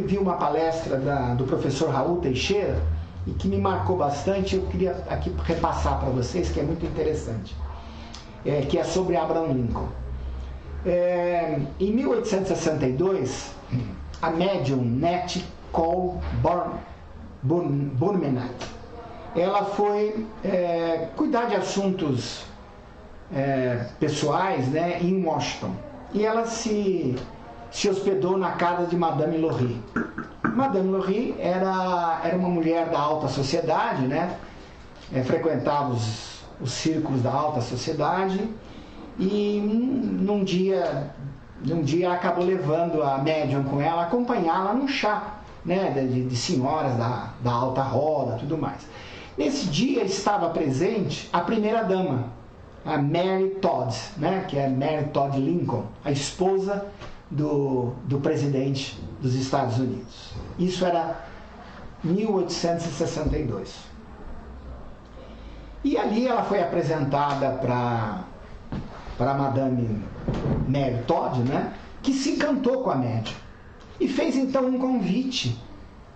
vi uma palestra do professor Raul Teixeira, e que me marcou bastante. Eu queria aqui repassar para vocês, que é muito interessante, que é sobre Abraham Lincoln. Em 1862, a médium Nat Cole Burmenat, ela foi cuidar de assuntos pessoais, né, em Washington, e ela se hospedou na casa de Madame Lory. Madame Lory era uma mulher da alta sociedade, né? Frequentava os círculos da alta sociedade, e num dia ela acabou levando a médium com ela, acompanhá-la num chá, né? de senhoras da alta roda, tudo mais. Nesse dia estava presente a primeira-dama, a Mary Todd, né? Que é Mary Todd Lincoln, a esposa do presidente dos Estados Unidos. Isso era 1862. E ali ela foi apresentada para Madame Mary Todd, né, que se encantou com a médium e fez então um convite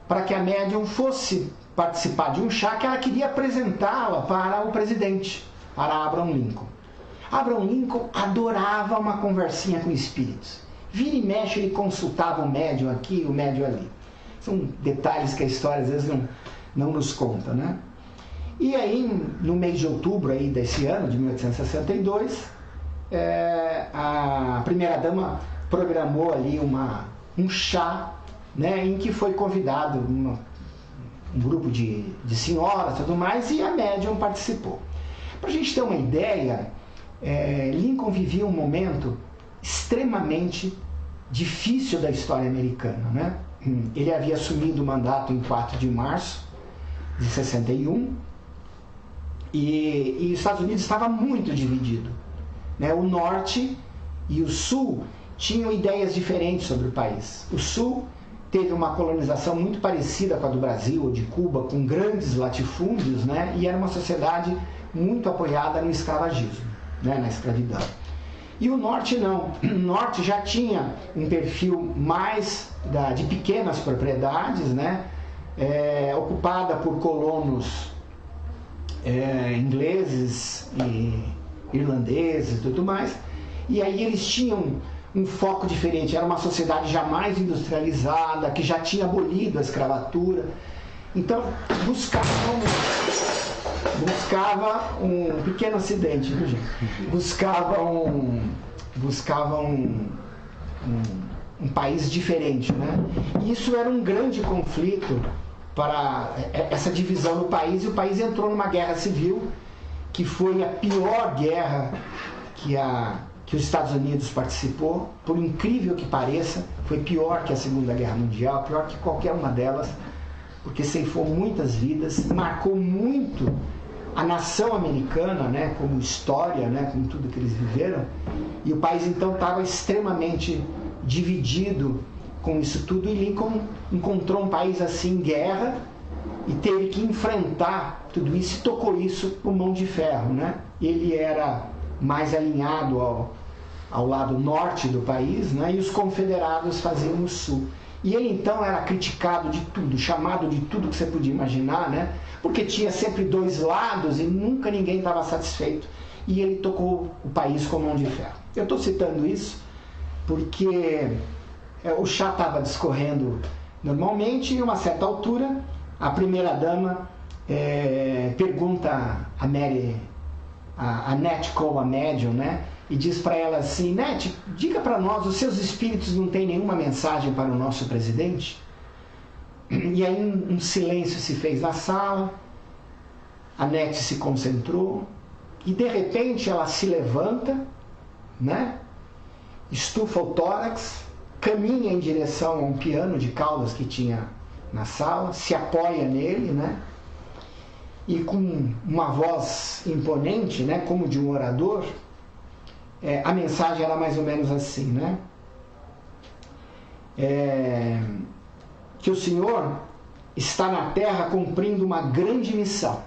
para que a médium fosse participar de um chá, que ela queria apresentá-la para o presidente, para Abraham Lincoln. Abraham Lincoln adorava uma conversinha com espíritos. Vira e mexe, ele consultava o médium aqui, o médium ali. São detalhes que a história às vezes não nos conta, né? E aí, no mês de outubro aí desse ano, de 1862, a primeira-dama programou ali um chá, né, em que foi convidado um grupo de senhoras e tudo mais, e a médium participou. Para a gente ter uma ideia, Lincoln vivia um momento extremamente difícil da história americana, né? Ele havia assumido o mandato em 4 de março de 61, e os Estados Unidos estava muito dividido, né? O norte e o sul tinham ideias diferentes sobre o país. O sul teve uma colonização muito parecida com a do Brasil ou de Cuba, com grandes latifúndios, né? E era uma sociedade muito apoiada no escravagismo, né? Na escravidão. E o norte não. O norte já tinha um perfil mais de pequenas propriedades, né? Ocupada por colonos ingleses e irlandeses e tudo mais. E aí eles tinham um foco diferente. Era uma sociedade já mais industrializada, que já tinha abolido a escravatura. Então buscava um pequeno acidente, viu, gente? Buscava um país diferente, né? E isso era um grande conflito para essa divisão do país, e o país entrou numa guerra civil, que foi a pior guerra que os Estados Unidos participou. Por incrível que pareça, foi pior que a Segunda Guerra Mundial, pior que qualquer uma delas, porque ceifou muitas vidas, marcou muito a nação americana, né, como história, né, como tudo que eles viveram, e o país então estava extremamente dividido com isso tudo, e Lincoln encontrou um país assim em guerra e teve que enfrentar tudo isso, e tocou isso por mão de ferro, né? Ele era mais alinhado ao lado norte do país, né, e os confederados faziam o sul. E ele então era criticado de tudo, chamado de tudo que você podia imaginar, né? Porque tinha sempre dois lados e nunca ninguém estava satisfeito. E ele tocou o país com mão de ferro. Eu estou citando isso porque o chá estava discorrendo normalmente e, a uma certa altura, a primeira-dama pergunta a Mary, a Nat Cole, a médium, né? E diz para ela assim: Nat, diga para nós, os seus espíritos não têm nenhuma mensagem para o nosso presidente? E aí um silêncio se fez na sala, a Nat se concentrou e de repente ela se levanta, né? Estufa o tórax, caminha em direção a um piano de caudas que tinha na sala, se apoia nele, né? E com uma voz imponente, né, como de um orador, a mensagem era mais ou menos assim, né? Que o Senhor está na Terra cumprindo uma grande missão,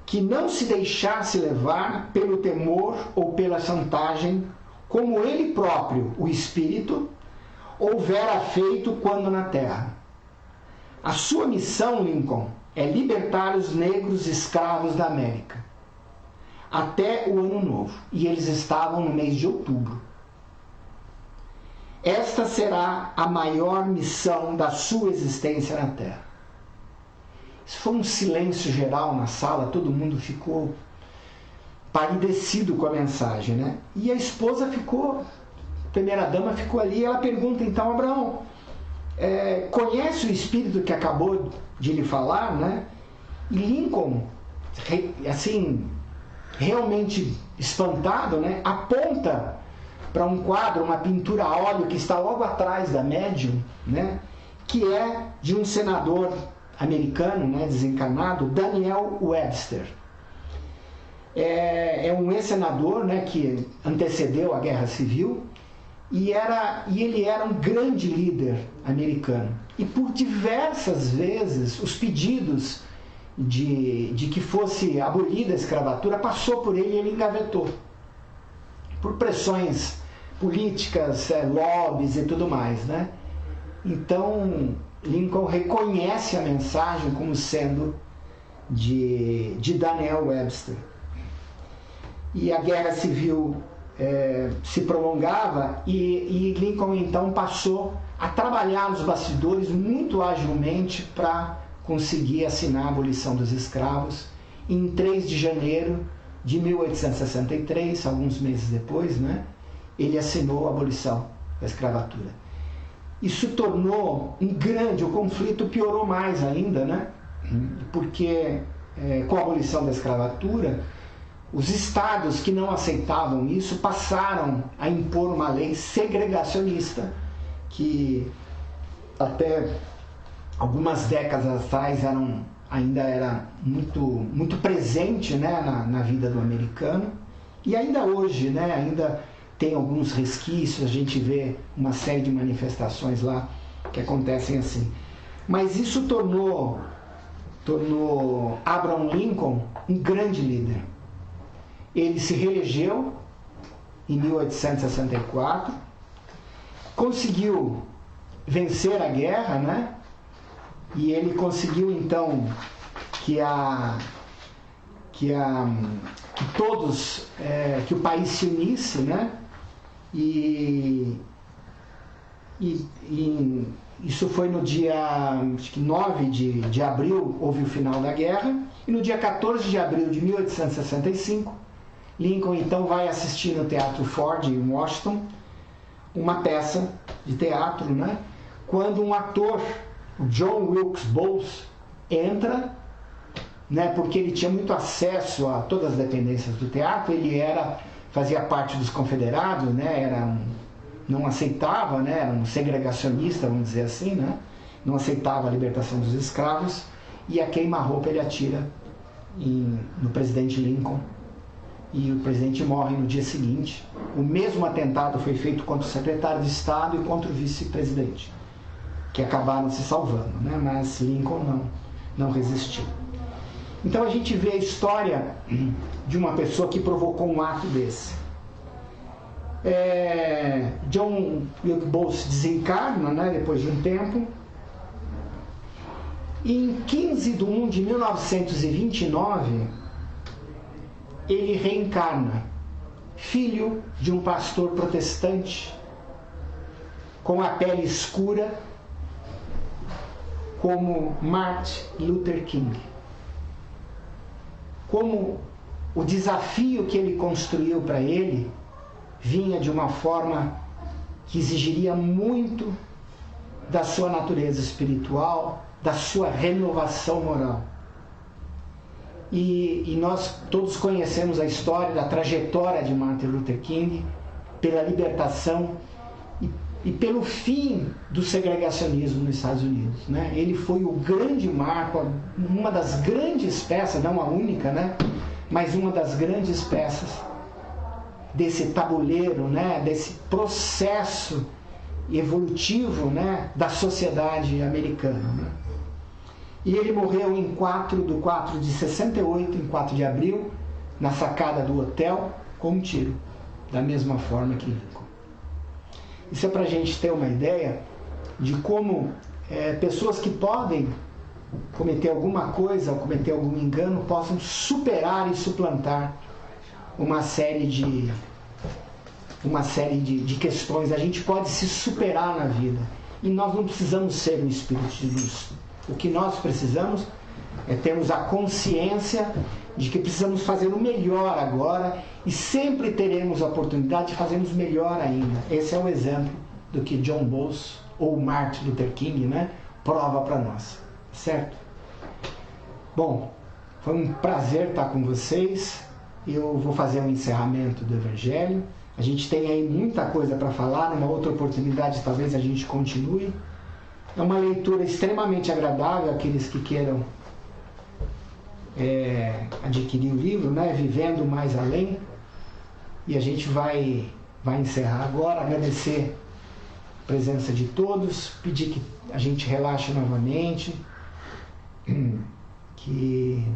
que não se deixasse levar pelo temor ou pela chantagem, como ele próprio, o Espírito, houvera feito quando na Terra. A sua missão, Lincoln, é libertar os negros escravos da América até o Ano Novo, e eles estavam no mês de outubro. Esta será a maior missão da sua existência na Terra. Isso foi um silêncio geral na sala, todo mundo ficou palidecido com a mensagem, né? E a esposa ficou, a primeira-dama ficou ali, e ela pergunta então: Abraão, conhece o espírito que acabou de lhe falar, né? E Lincoln, assim, realmente espantado, né, aponta para um quadro, uma pintura a óleo que está logo atrás da médium, né, que é de um senador americano, né, desencarnado, Daniel Webster. É um ex-senador, né, que antecedeu a Guerra Civil e ele era um grande líder americano. E por diversas vezes os pedidos de que fosse abolida a escravatura passou por ele e ele engavetou. Por pressões políticas, lobbies e tudo mais, né? Então, Lincoln reconhece a mensagem como sendo de Daniel Webster. E a Guerra Civil se prolongava e Lincoln então passou a trabalhar nos bastidores muito agilmente para conseguir assinar a abolição dos escravos. Em 3 de janeiro de 1863, alguns meses depois, né, ele assinou a abolição da escravatura. Isso tornou o conflito piorou mais ainda, né, porque com a abolição da escravatura, os estados que não aceitavam isso passaram a impor uma lei segregacionista que até algumas décadas atrás ainda era muito presente, né, na vida do americano, e ainda hoje, né, ainda tem alguns resquícios, a gente vê uma série de manifestações lá que acontecem assim. Mas isso tornou Abraham Lincoln um grande líder. Ele se reelegeu em 1864, conseguiu vencer a guerra, né? E ele conseguiu então que o país se unisse, né? E isso foi no dia, acho que 9 de abril, houve o final da guerra, e no dia 14 de abril de 1865, Lincoln então vai assistir no Teatro Ford em Washington uma peça de teatro, né? Quando um ator, o John Wilkes Booth, entra, né, porque ele tinha muito acesso a todas as dependências do teatro, ele fazia parte dos confederados, né, não aceitava, né, era um segregacionista, vamos dizer assim, né, não aceitava a libertação dos escravos, e a queima-roupa ele atira no presidente Lincoln, e o presidente morre no dia seguinte. O mesmo atentado foi feito contra o secretário de Estado e contra o vice-presidente, que acabaram se salvando, né? Mas Lincoln não resistiu. Então a gente vê a história de uma pessoa que provocou um ato desse. John Wilkes Booth desencarna, né, depois de um tempo. E em 15 de 1 de 1929, ele reencarna, filho de um pastor protestante, com a pele escura, como Martin Luther King. Como o desafio que ele construiu para ele vinha de uma forma que exigiria muito da sua natureza espiritual, da sua renovação moral. E nós todos conhecemos a história da trajetória de Martin Luther King pela libertação e pelo fim do segregacionismo nos Estados Unidos, né? Ele foi o grande marco, uma das grandes peças, não a única, né? Mas uma das grandes peças desse tabuleiro, né? Desse processo evolutivo, né? Da sociedade americana, né? E ele morreu em 4 de 68, em 4 de abril, na sacada do hotel, com um tiro, da mesma forma que Lincoln. Isso é para a gente ter uma ideia de como pessoas que podem cometer alguma coisa, ou cometer algum engano, possam superar e suplantar uma série de questões. A gente pode se superar na vida. E nós não precisamos ser um espírito de luz. O que nós precisamos é termos a consciência de que precisamos fazer o melhor agora e sempre teremos a oportunidade de fazermos melhor ainda. Esse é o exemplo do que John Bowles ou Martin Luther King, né, prova para nós, certo? Bom, foi um prazer estar com vocês. Eu vou fazer um encerramento do Evangelho. A gente tem aí muita coisa para falar, numa outra oportunidade talvez a gente continue. É uma leitura extremamente agradável, aqueles que queiram adquirir o livro, né? Vivendo Mais Além. E a gente vai encerrar agora, agradecer a presença de todos, pedir que a gente relaxe novamente, que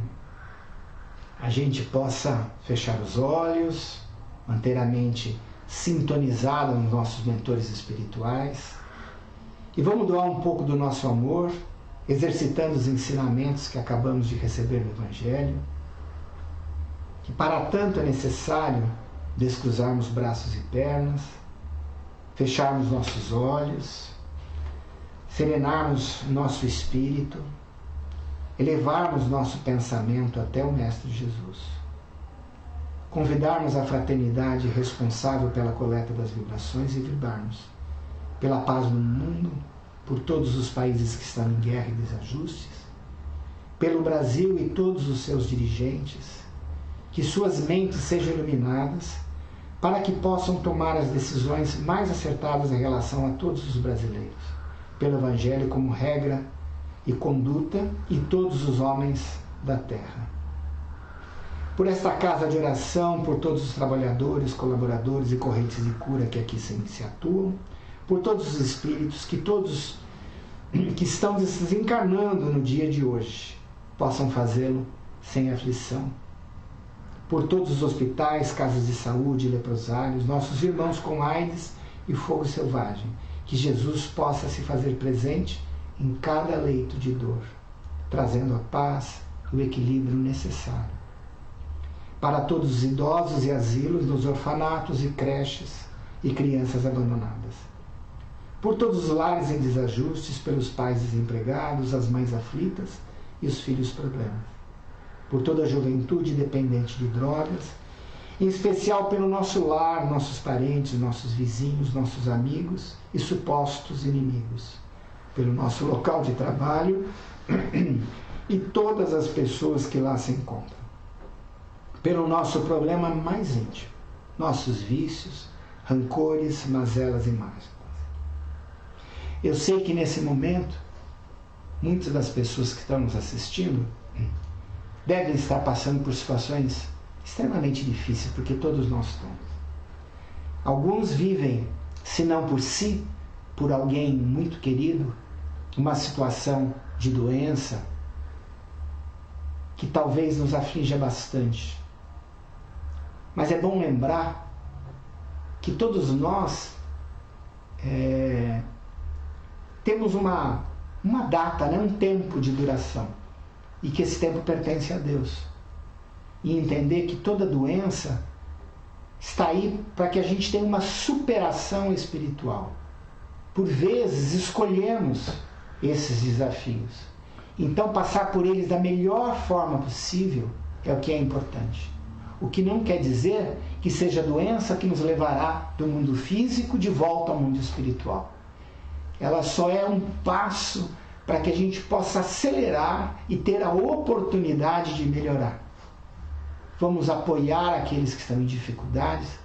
a gente possa fechar os olhos, manter a mente sintonizada nos nossos mentores espirituais. E vamos doar um pouco do nosso amor, exercitando os ensinamentos que acabamos de receber no Evangelho, que para tanto é necessário descruzarmos braços e pernas, fecharmos nossos olhos, serenarmos nosso espírito, elevarmos nosso pensamento até o Mestre Jesus, convidarmos a fraternidade responsável pela coleta das vibrações e vibrarmos pela paz no mundo, por todos os países que estão em guerra e desajustes, pelo Brasil e todos os seus dirigentes, que suas mentes sejam iluminadas para que possam tomar as decisões mais acertadas em relação a todos os brasileiros, pelo Evangelho como regra e conduta e todos os homens da terra. Por esta casa de oração, por todos os trabalhadores, colaboradores e correntes de cura que aqui sempre se atuam, por todos os espíritos, que todos que estão desencarnando no dia de hoje possam fazê-lo sem aflição. Por todos os hospitais, casas de saúde, leprosários, nossos irmãos com AIDS e fogo selvagem, que Jesus possa se fazer presente em cada leito de dor, trazendo a paz e o equilíbrio necessário. Para todos os idosos e asilos, nos orfanatos e creches e crianças abandonadas. Por todos os lares em desajustes, pelos pais desempregados, as mães aflitas e os filhos problemas. Por toda a juventude dependente de drogas, em especial pelo nosso lar, nossos parentes, nossos vizinhos, nossos amigos e supostos inimigos. Pelo nosso local de trabalho e todas as pessoas que lá se encontram. Pelo nosso problema mais íntimo, nossos vícios, rancores, mazelas e mágoas. Eu sei que nesse momento, muitas das pessoas que estão nos assistindo devem estar passando por situações extremamente difíceis, porque todos nós estamos. Alguns vivem, se não por si, por alguém muito querido, uma situação de doença que talvez nos aflige bastante. Mas é bom lembrar que todos nós temos uma data, né? Um tempo de duração, e que esse tempo pertence a Deus. E entender que toda doença está aí para que a gente tenha uma superação espiritual. Por vezes escolhemos esses desafios. Então passar por eles da melhor forma possível é o que é importante. O que não quer dizer que seja a doença que nos levará do mundo físico de volta ao mundo espiritual. Ela só é um passo para que a gente possa acelerar e ter a oportunidade de melhorar. Vamos apoiar aqueles que estão em dificuldades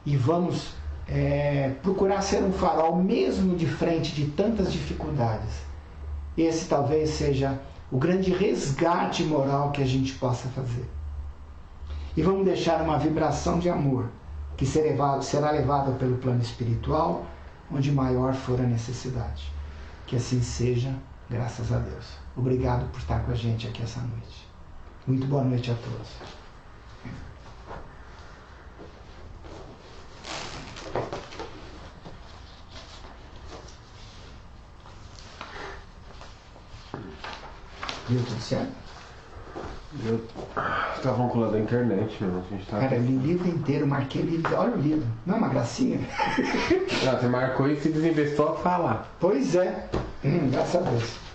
e vamos procurar ser um farol mesmo de frente de tantas dificuldades. Esse talvez seja o grande resgate moral que a gente possa fazer. E vamos deixar uma vibração de amor que será levada pelo plano espiritual, onde maior for a necessidade. Que assim seja, graças a Deus. Obrigado por estar com a gente aqui essa noite. Muito boa noite a todos. Viu tudo certo? Eu tava vinculado à internet, meu. A gente tava... Cara, eu li o livro inteiro, marquei o livro. Olha o livro. Não é uma gracinha? Não, você marcou e se desinvestou a falar. Pois é. Graças a Deus.